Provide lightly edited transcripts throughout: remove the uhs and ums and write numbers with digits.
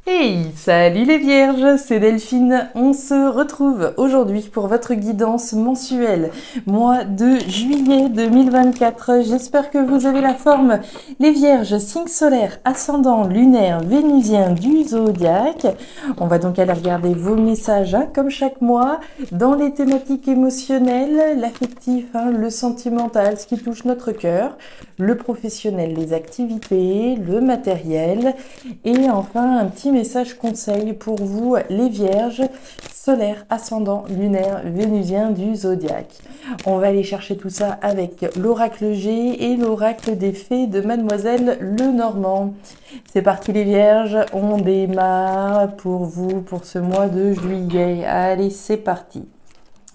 Hey, salut les vierges, c'est Delphine. On se retrouve aujourd'hui pour votre guidance mensuelle, mois de juillet 2024. J'espère que vous avez la forme. Les vierges, signe solaire, ascendant, lunaire, vénusien du zodiaque. On va donc aller regarder vos messages, comme chaque mois, dans les thématiques émotionnelles, l'affectif, le sentimental, ce qui touche notre cœur, le professionnel, les activités, le matériel, et enfin un petit message conseil pour vous les vierges, solaire, ascendant, lunaire, vénusien du zodiaque. On va aller chercher tout ça avec l'oracle G et l'oracle des fées de Mademoiselle Lenormand. C'est parti les vierges, on démarre pour vous pour ce mois de juillet. Allez, c'est parti.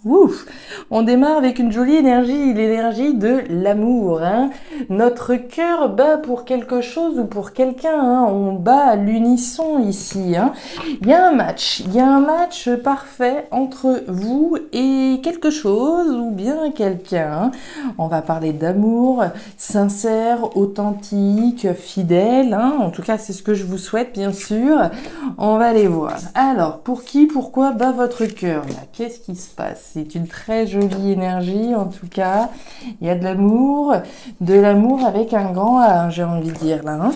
Ouf, on démarre avec une jolie énergie, l'énergie de l'amour. Notre cœur bat pour quelque chose ou pour quelqu'un. On bat à l'unisson ici. Il y a un match parfait entre vous et quelque chose ou bien quelqu'un. On va parler d'amour sincère, authentique, fidèle. En tout cas, c'est ce que je vous souhaite, bien sûr. On va aller voir. Alors, pour qui, pourquoi bat votre cœur là? Qu'est-ce qui se passe? C'est une très jolie énergie, en tout cas. Il y a de l'amour avec un grand A, j'ai envie de dire là.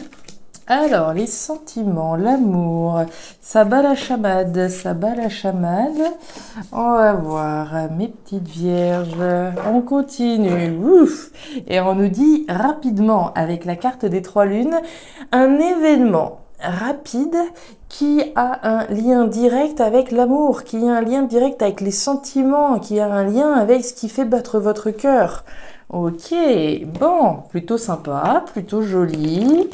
Alors, les sentiments, l'amour, ça bat la chamade, ça bat la chamade. On va voir, mes petites vierges, on continue. Ouf. Et on nous dit rapidement, avec la carte des trois lunes, un événement rapide qui a un lien direct avec l'amour, qui a un lien direct avec les sentiments, qui a un lien avec ce qui fait battre votre cœur. Ok, bon, plutôt sympa, plutôt joli.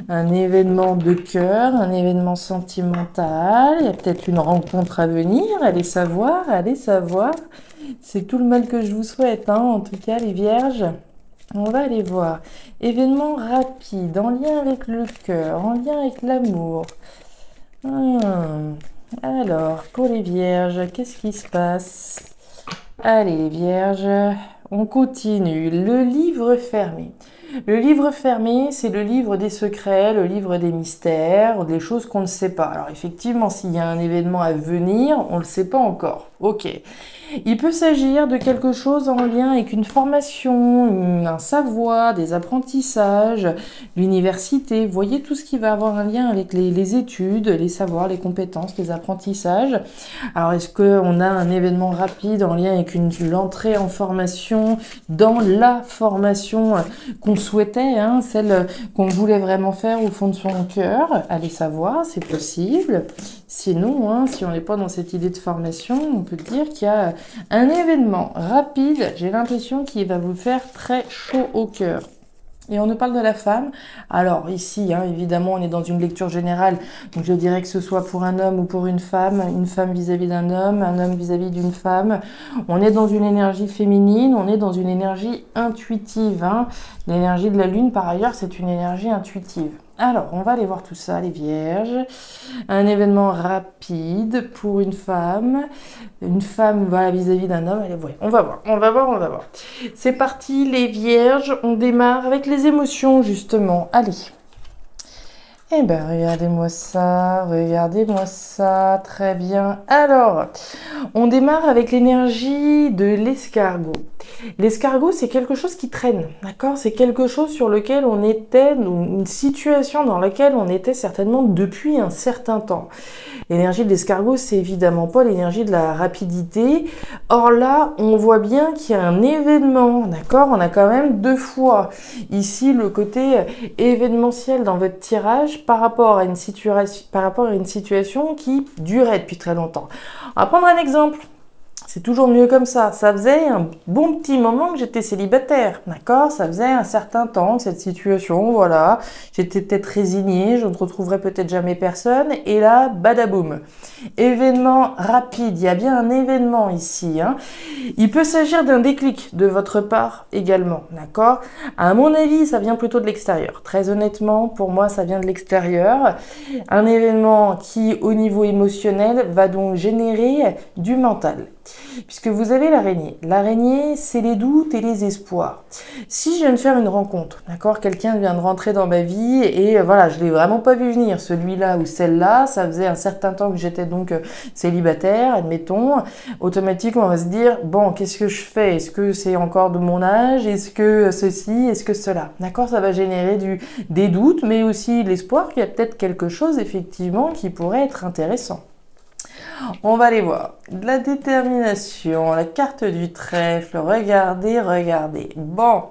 Un événement de cœur, un événement sentimental. Il y a peut-être une rencontre à venir, allez savoir, allez savoir. C'est tout le mal que je vous souhaite, en tout cas les vierges. On va aller voir. Événement rapide, en lien avec le cœur, en lien avec l'amour. Alors, pour les vierges, qu'est-ce qui se passe? Allez, les vierges, on continue. Le livre fermé. Le livre fermé, c'est le livre des secrets, le livre des mystères, des choses qu'on ne sait pas. Alors effectivement, s'il y a un événement à venir, on ne le sait pas encore. Ok. Il peut s'agir de quelque chose en lien avec une formation, un savoir, des apprentissages, l'université. Vous voyez tout ce qui va avoir un lien avec les études, les savoirs, les compétences, les apprentissages. Alors, est-ce qu'on a un événement rapide en lien avec l'entrée en formation dans la formation qu'on souhaitait, celle qu'on voulait vraiment faire au fond de son cœur? Allez savoir, c'est possible. Sinon, si on n'est pas dans cette idée de formation, on peut dire qu'il y a un événement rapide, j'ai l'impression qu'il va vous faire très chaud au cœur. Et on nous parle de la femme. Alors ici, évidemment, on est dans une lecture générale. Donc je dirais que ce soit pour un homme ou pour une femme vis-à-vis d'un homme, un homme vis-à-vis d'une femme. On est dans une énergie féminine, on est dans une énergie intuitive. L'énergie de la lune, par ailleurs, c'est une énergie intuitive. Alors, on va aller voir tout ça, les vierges. Un événement rapide pour une femme voilà, vis-à-vis d'un homme. Allez, ouais, on va voir. C'est parti, les vierges. On démarre avec les émotions, justement. Allez. Eh ben, regardez-moi ça, très bien. Alors, on démarre avec l'énergie de l'escargot. L'escargot, c'est quelque chose qui traîne, d'accord? C'est quelque chose sur lequel on était, une situation dans laquelle on était certainement depuis un certain temps. L'énergie de l'escargot, c'est évidemment pas l'énergie de la rapidité. Or là, on voit bien qu'il y a un événement, d'accord? On a quand même deux fois ici le côté événementiel dans votre tirage par rapport à une situation qui durait depuis très longtemps. On va prendre un exemple. C'est toujours mieux comme ça. Ça faisait un bon petit moment que j'étais célibataire, d'accord? Ça faisait un certain temps que cette situation, voilà. J'étais peut-être résignée, je ne retrouverai peut-être jamais personne. Et là, badaboum. Événement rapide. Il y a bien un événement ici. Il peut s'agir d'un déclic de votre part également, d'accord? À mon avis, ça vient plutôt de l'extérieur. Très honnêtement, pour moi, ça vient de l'extérieur. Un événement qui, au niveau émotionnel, va donc générer du mental. puisque vous avez l'araignée. L'araignée, c'est les doutes et les espoirs. Si je viens de faire une rencontre, d'accord, quelqu'un vient de rentrer dans ma vie et voilà, je l'ai vraiment pas vu venir, celui-là ou celle-là, ça faisait un certain temps que j'étais donc célibataire, admettons, automatiquement on va se dire, bon, qu'est-ce que je fais? Est-ce que c'est encore de mon âge? Est-ce que ceci? Est-ce que cela? D'accord, ça va générer des doutes, mais aussi l'espoir qu'il y a peut-être quelque chose effectivement qui pourrait être intéressant. On va aller voir. De la détermination, la carte du trèfle, regardez, regardez. Bon,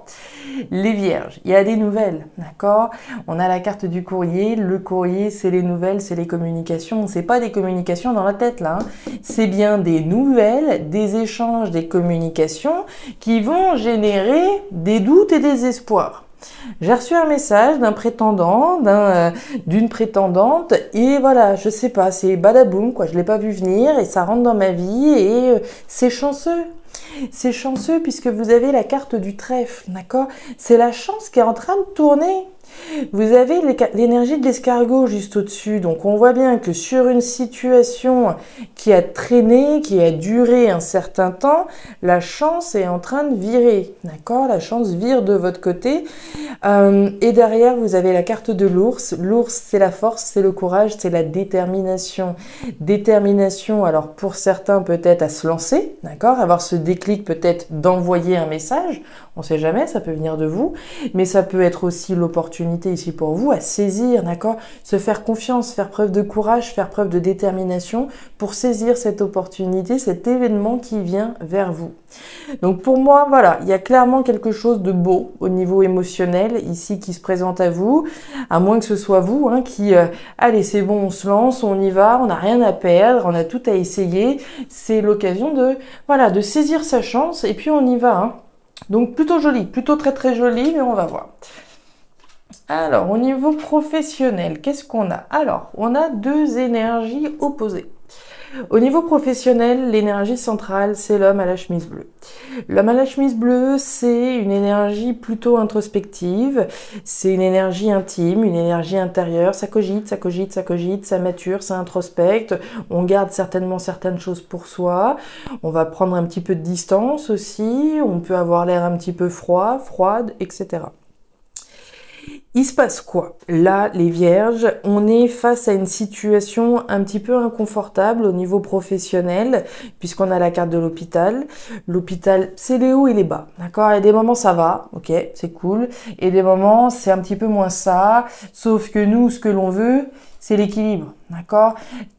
les vierges, il y a des nouvelles, d'accord? On a la carte du courrier. Le courrier, c'est les nouvelles, c'est les communications. C'est pas des communications dans la tête, là. Hein. C'est bien des nouvelles, des échanges, des communications qui vont générer des doutes et des espoirs. J'ai reçu un message d'un prétendant, d'une prétendante, et voilà, je sais pas, c'est badaboum, quoi, je l'ai pas vu venir, et ça rentre dans ma vie, et c'est chanceux. C'est chanceux puisque vous avez la carte du trèfle, d'accord? C'est la chance qui est en train de tourner. Vous avez l'énergie de l'escargot juste au-dessus, donc on voit bien que sur une situation qui a traîné, qui a duré un certain temps, la chance est en train de virer, d'accord? La chance vire de votre côté, et derrière vous avez la carte de l'ours. L'ours, c'est la force, c'est le courage, c'est la détermination. Détermination, alors pour certains peut-être à se lancer, d'accord? Avoir ce déclic peut-être d'envoyer un message, on sait jamais, ça peut venir de vous, mais ça peut être aussi l'opportunité ici pour vous à saisir, d'accord? Se faire confiance, faire preuve de courage, faire preuve de détermination pour saisir cette opportunité, cet événement qui vient vers vous. Donc pour moi, voilà, il y a clairement quelque chose de beau au niveau émotionnel ici qui se présente à vous, à moins que ce soit vous qui, allez, c'est bon, on se lance, on y va, on n'a rien à perdre, on a tout à essayer. C'est l'occasion de, voilà, de saisir sa chance et puis on y va. Hein. Donc plutôt joli, plutôt très très joli, mais on va voir. Alors, au niveau professionnel, qu'est-ce qu'on a? Alors, on a deux énergies opposées. Au niveau professionnel, l'énergie centrale, c'est l'homme à la chemise bleue. L'homme à la chemise bleue, c'est une énergie plutôt introspective, c'est une énergie intime, une énergie intérieure, ça cogite, ça cogite, ça cogite, ça mature, ça introspecte, on garde certainement certaines choses pour soi, on va prendre un petit peu de distance aussi, on peut avoir l'air un petit peu froid, froide, etc. Il se passe quoi? Là, les vierges, on est face à une situation un petit peu inconfortable au niveau professionnel, puisqu'on a la carte de l'hôpital. L'hôpital, c'est les hauts et les bas, d'accord? Il y a des moments, ça va, ok, c'est cool. Et des moments, c'est un petit peu moins ça, sauf que nous, ce que l'on veut, c'est l'équilibre, d'accord?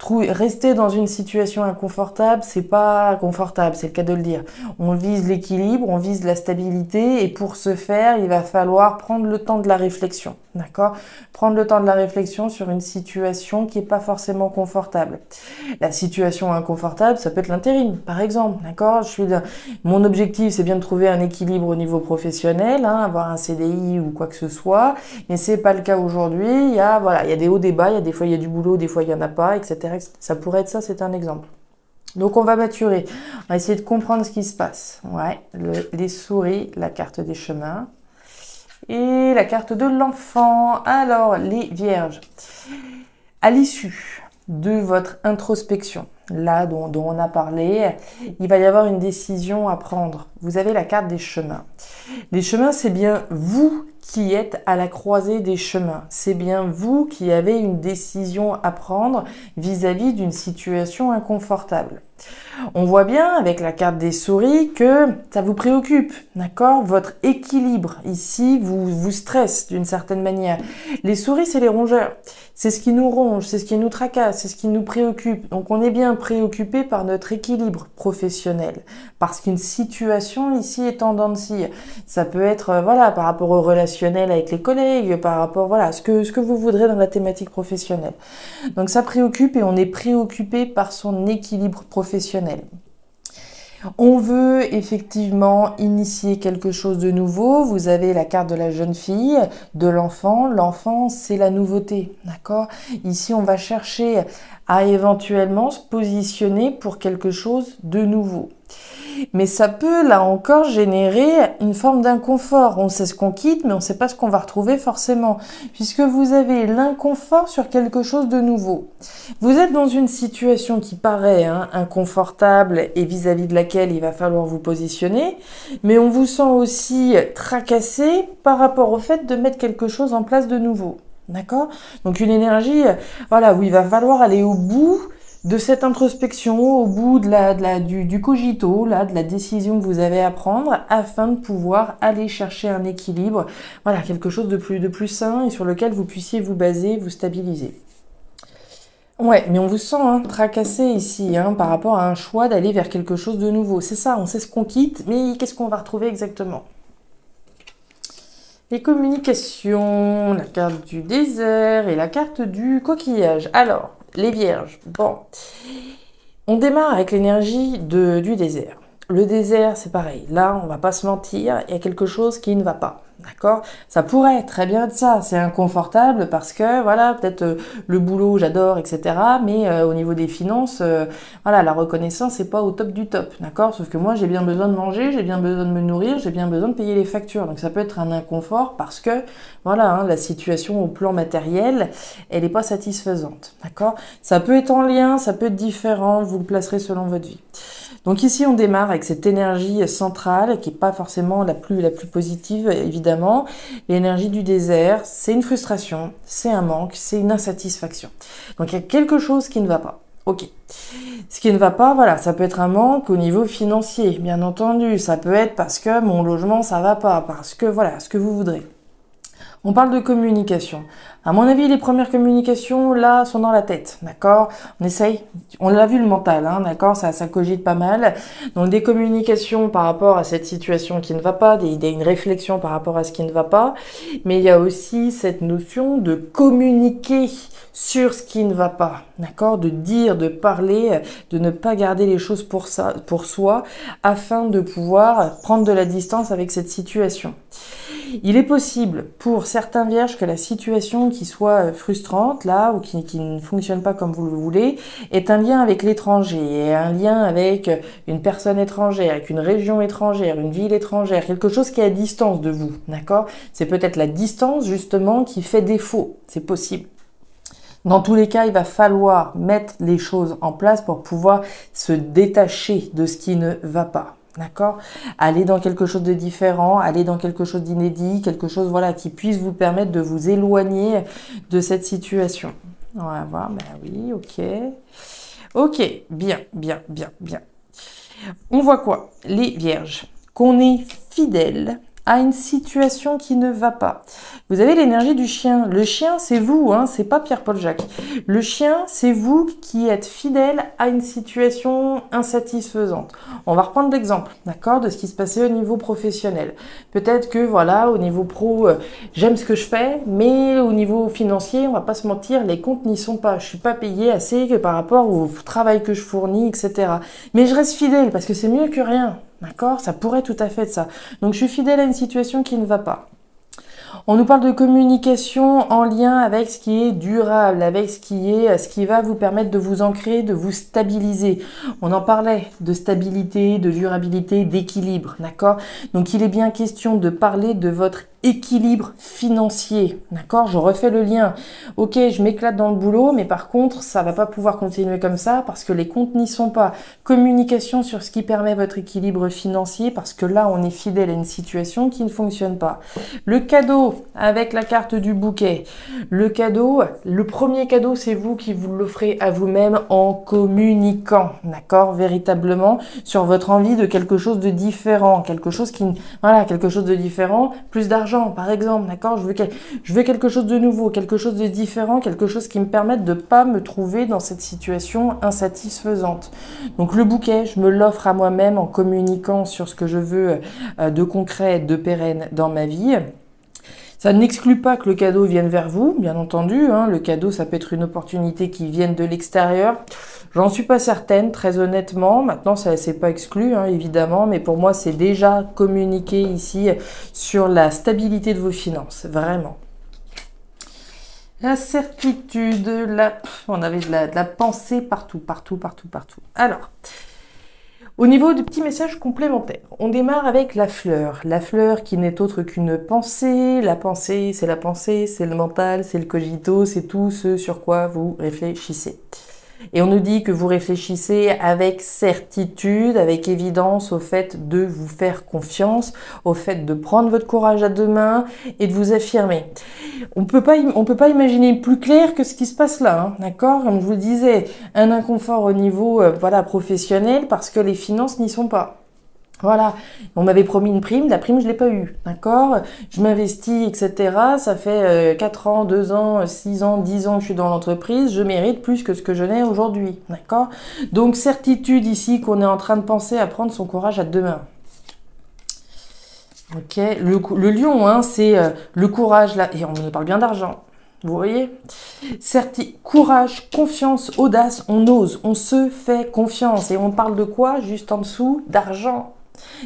Rester dans une situation inconfortable, c'est pas confortable, c'est le cas de le dire. On vise l'équilibre, on vise la stabilité, et pour ce faire, il va falloir prendre le temps de la réflexion, d'accord? Prendre le temps de la réflexion sur une situation qui est pas forcément confortable. La situation inconfortable, ça peut être l'intérim, par exemple, d'accord? Mon objectif, c'est bien de trouver un équilibre au niveau professionnel, avoir un CDI ou quoi que ce soit, mais c'est pas le cas aujourd'hui. Il y a des hauts, des bas, des fois il y a du boulot, des fois il y en a pas, etc. Ça pourrait être ça, c'est un exemple. Donc on va maturer, on va essayer de comprendre ce qui se passe. Ouais, les souris, la carte des chemins et la carte de l'enfant. Alors les vierges, à l'issue de votre introspection, là dont on a parlé, il va y avoir une décision à prendre. Vous avez la carte des chemins. Les chemins, c'est bien vous qui êtes à la croisée des chemins. C'est bien vous qui avez une décision à prendre vis-à-vis d'une situation inconfortable. On voit bien avec la carte des souris que ça vous préoccupe, d'accord? Votre équilibre ici vous stresse d'une certaine manière. Les souris, c'est les rongeurs. C'est ce qui nous ronge, c'est ce qui nous tracasse, c'est ce qui nous préoccupe. Donc on est bien préoccupé par notre équilibre professionnel. Parce qu'une situation ici est en dents de scie. Ça peut être, par rapport au relationnel avec les collègues, par rapport, ce que vous voudrez dans la thématique professionnelle. Donc ça préoccupe et on est préoccupé par son équilibre professionnel. On veut effectivement initier quelque chose de nouveau. Vous avez la carte de la jeune fille, de l'enfant. L'enfant, c'est la nouveauté, d'accord? Ici, on va chercher à éventuellement se positionner pour quelque chose de nouveau. Mais ça peut, là encore, générer une forme d'inconfort. On sait ce qu'on quitte, mais on ne sait pas ce qu'on va retrouver forcément, puisque vous avez l'inconfort sur quelque chose de nouveau. Vous êtes dans une situation qui paraît inconfortable et vis-à-vis de laquelle il va falloir vous positionner, mais on vous sent aussi tracassé par rapport au fait de mettre quelque chose en place de nouveau. D'accord? Donc une énergie, voilà, où il va falloir aller au bout de cette introspection, au bout du cogito, là, de la décision que vous avez à prendre, afin de pouvoir aller chercher un équilibre, voilà, quelque chose de plus sain et sur lequel vous puissiez vous baser, vous stabiliser. Ouais, mais on vous sent tracassé ici, par rapport à un choix d'aller vers quelque chose de nouveau. C'est ça, on sait ce qu'on quitte, mais qu'est-ce qu'on va retrouver exactement? Les communications, la carte du désert et la carte du coquillage. Alors, les vierges, bon, on démarre avec l'énergie du désert. Le désert, c'est pareil. Là, on va pas se mentir, il y a quelque chose qui ne va pas. D'accord? Ça pourrait très bien être ça. C'est inconfortable parce que, voilà, peut-être le boulot, j'adore, etc. Mais au niveau des finances, voilà, la reconnaissance, c'est pas au top du top. D'accord? Sauf que moi, j'ai bien besoin de manger, j'ai bien besoin de me nourrir, j'ai bien besoin de payer les factures. Donc ça peut être un inconfort parce que, voilà, la situation au plan matériel, elle n'est pas satisfaisante. D'accord? Ça peut être en lien, ça peut être différent, vous le placerez selon votre vie. Donc ici, on démarre avec cette énergie centrale qui n'est pas forcément la plus positive, évidemment. L'énergie du désert, c'est une frustration, c'est un manque, c'est une insatisfaction. Donc il y a quelque chose qui ne va pas. Ok. Ce qui ne va pas, voilà, ça peut être un manque au niveau financier, bien entendu. Ça peut être parce que mon logement, ça va pas, parce que, voilà, ce que vous voudrez. On parle de communication. À mon avis, les premières communications, là, sont dans la tête, d'accord? On essaye, on l'a vu le mental, d'accord? Ça cogite pas mal. Donc, des communications par rapport à cette situation qui ne va pas, une réflexion par rapport à ce qui ne va pas. Mais il y a aussi cette notion de communiquer sur ce qui ne va pas, d'accord? De dire, de parler, de ne pas garder les choses pour soi, afin de pouvoir prendre de la distance avec cette situation. Il est possible pour certains vierges que la situation qui soit frustrante là ou qui ne fonctionne pas comme vous le voulez est un lien avec l'étranger, un lien avec une personne étrangère, avec une région étrangère, une ville étrangère, quelque chose qui est à distance de vous, d'accord? C'est peut-être la distance justement qui fait défaut, c'est possible. Dans tous les cas, il va falloir mettre les choses en place pour pouvoir se détacher de ce qui ne va pas. D'accord? Aller dans quelque chose de différent, aller dans quelque chose d'inédit, quelque chose voilà qui puisse vous permettre de vous éloigner de cette situation. On va voir, ben oui, ok. Ok, bien. On voit quoi? Les vierges, qu'on est fidèle à une situation qui ne va pas. Vous avez l'énergie du chien. Le chien, c'est vous, c'est pas Pierre-Paul Jacques. Le chien, c'est vous qui êtes fidèle à une situation insatisfaisante. On va reprendre l'exemple, d'accord, de ce qui se passait au niveau professionnel. Peut-être que, voilà, au niveau pro, j'aime ce que je fais, mais au niveau financier, on va pas se mentir, les comptes n'y sont pas. Je suis pas payée assez que par rapport au travail que je fournis, etc. Mais je reste fidèle parce que c'est mieux que rien. D'accord? Ça pourrait tout à fait être ça. Donc, je suis fidèle à une situation qui ne va pas. On nous parle de communication en lien avec ce qui est durable, avec ce qui va vous permettre de vous ancrer, de vous stabiliser. On en parlait de stabilité, de durabilité, d'équilibre, d'accord? Donc, il est bien question de parler de votre équilibre financier, d'accord? Je refais le lien. Ok, je m'éclate dans le boulot, mais par contre, ça va pas pouvoir continuer comme ça parce que les comptes n'y sont pas. Communication sur ce qui permet votre équilibre financier parce que là, on est fidèle à une situation qui ne fonctionne pas. Le cadeau avec la carte du bouquet. Le cadeau, le premier cadeau, c'est vous qui vous l'offrez à vous-même en communiquant, d'accord? Véritablement sur votre envie de quelque chose de différent, quelque chose de différent, plus d'argent par exemple, d'accord? Je veux quelque chose de nouveau, quelque chose de différent, quelque chose qui me permette de pas me trouver dans cette situation insatisfaisante. Donc le bouquet, je me l'offre à moi-même en communiquant sur ce que je veux de concret, de pérenne dans ma vie. Ça n'exclut pas que le cadeau vienne vers vous, bien entendu. Le cadeau, ça peut être une opportunité qui vienne de l'extérieur. J'en suis pas certaine, très honnêtement. Maintenant, ça c'est pas exclu, évidemment, mais pour moi, c'est déjà communiqué ici sur la stabilité de vos finances, vraiment. La certitude, on avait de la pensée partout. Alors, Au niveau du petit message complémentaire, on démarre avec la fleur. La fleur qui n'est autre qu'une pensée. La pensée, c'est le mental, c'est le cogito, c'est tout ce sur quoi vous réfléchissez. Et on nous dit que vous réfléchissez avec certitude, avec évidence au fait de vous faire confiance, au fait de prendre votre courage à deux mains et de vous affirmer. On peut pas imaginer plus clair que ce qui se passe là, hein, d'accord? Comme je vous le disais, un inconfort au niveau voilà, professionnel parce que les finances n'y sont pas. Voilà, on m'avait promis une prime, la prime je l'ai pas eue, d'accord? Je m'investis, etc. Ça fait 4 ans, 2 ans, 6 ans, 10 ans que je suis dans l'entreprise, je mérite plus que ce que je n'ai aujourd'hui, d'accord? Donc certitude ici qu'on est en train de penser à prendre son courage à deux mains. Ok, le lion, hein, c'est le courage là, et on me parle bien d'argent. Vous voyez? Courage, confiance, audace, on ose, on se fait confiance. Et on parle de quoi? Juste en dessous, d'argent.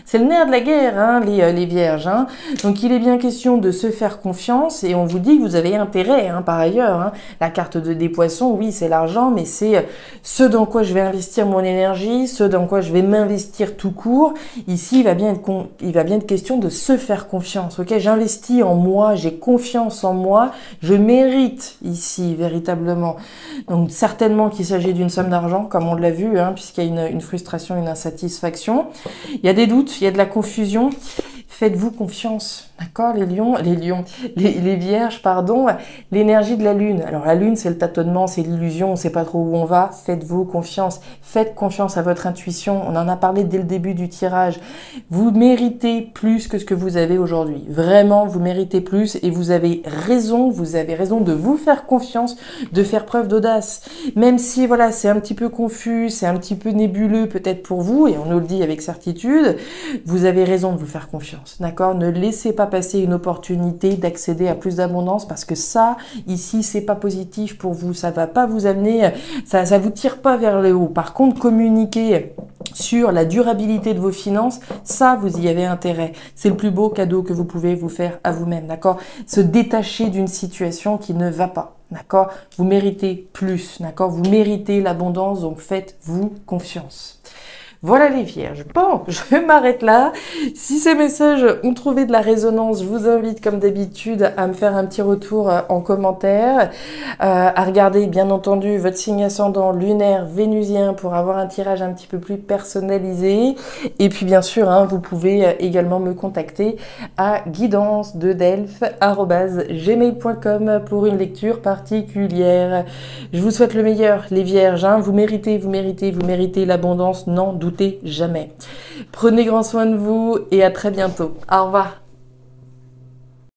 C'est le nerf de la guerre, hein, les vierges. Hein. Donc il est bien question de se faire confiance et on vous dit que vous avez intérêt, hein, par ailleurs. Hein. La carte des poissons, oui, c'est l'argent, mais c'est ce dans quoi je vais investir mon énergie, ce dans quoi je vais m'investir tout court. Ici, il va bien être question de se faire confiance. Ok, j'investis en moi, j'ai confiance en moi, je mérite ici véritablement. Donc certainement qu'il s'agit d'une somme d'argent, comme on l'a vu, hein, puisqu'il y a une frustration, une insatisfaction. Il y a des doutes, il y a de la confusion. Faites-vous confiance, d'accord, les vierges, pardon, l'énergie de la lune. Alors la lune, c'est le tâtonnement, c'est l'illusion, on ne sait pas trop où on va. Faites-vous confiance, faites confiance à votre intuition. On en a parlé dès le début du tirage. Vous méritez plus que ce que vous avez aujourd'hui. Vraiment, vous méritez plus et vous avez raison de vous faire confiance, de faire preuve d'audace. Même si, voilà, c'est un petit peu confus, c'est un petit peu nébuleux peut-être pour vous, et on nous le dit avec certitude, vous avez raison de vous faire confiance. D'accord? Ne laissez pas passer une opportunité d'accéder à plus d'abondance parce que ça, ici, c'est pas positif pour vous. Ça va pas vous amener, ça vous tire pas vers le haut. Par contre, communiquer sur la durabilité de vos finances, ça, vous y avez intérêt. C'est le plus beau cadeau que vous pouvez vous faire à vous-même. D'accord? Se détacher d'une situation qui ne va pas. D'accord? Vous méritez plus. D'accord? Vous méritez l'abondance, donc faites-vous confiance. Voilà les vierges. Bon, je m'arrête là. Si ces messages ont trouvé de la résonance, je vous invite comme d'habitude à me faire un petit retour en commentaire, à regarder bien entendu votre signe ascendant lunaire vénusien pour avoir un tirage un petit peu plus personnalisé. Et puis bien sûr, hein, vous pouvez également me contacter à guidance-delphes@gmail.com pour une lecture particulière. Je vous souhaite le meilleur les vierges. Hein. Vous méritez l'abondance, n'en doutez jamais. Prenez grand soin de vous et à très bientôt. Au revoir.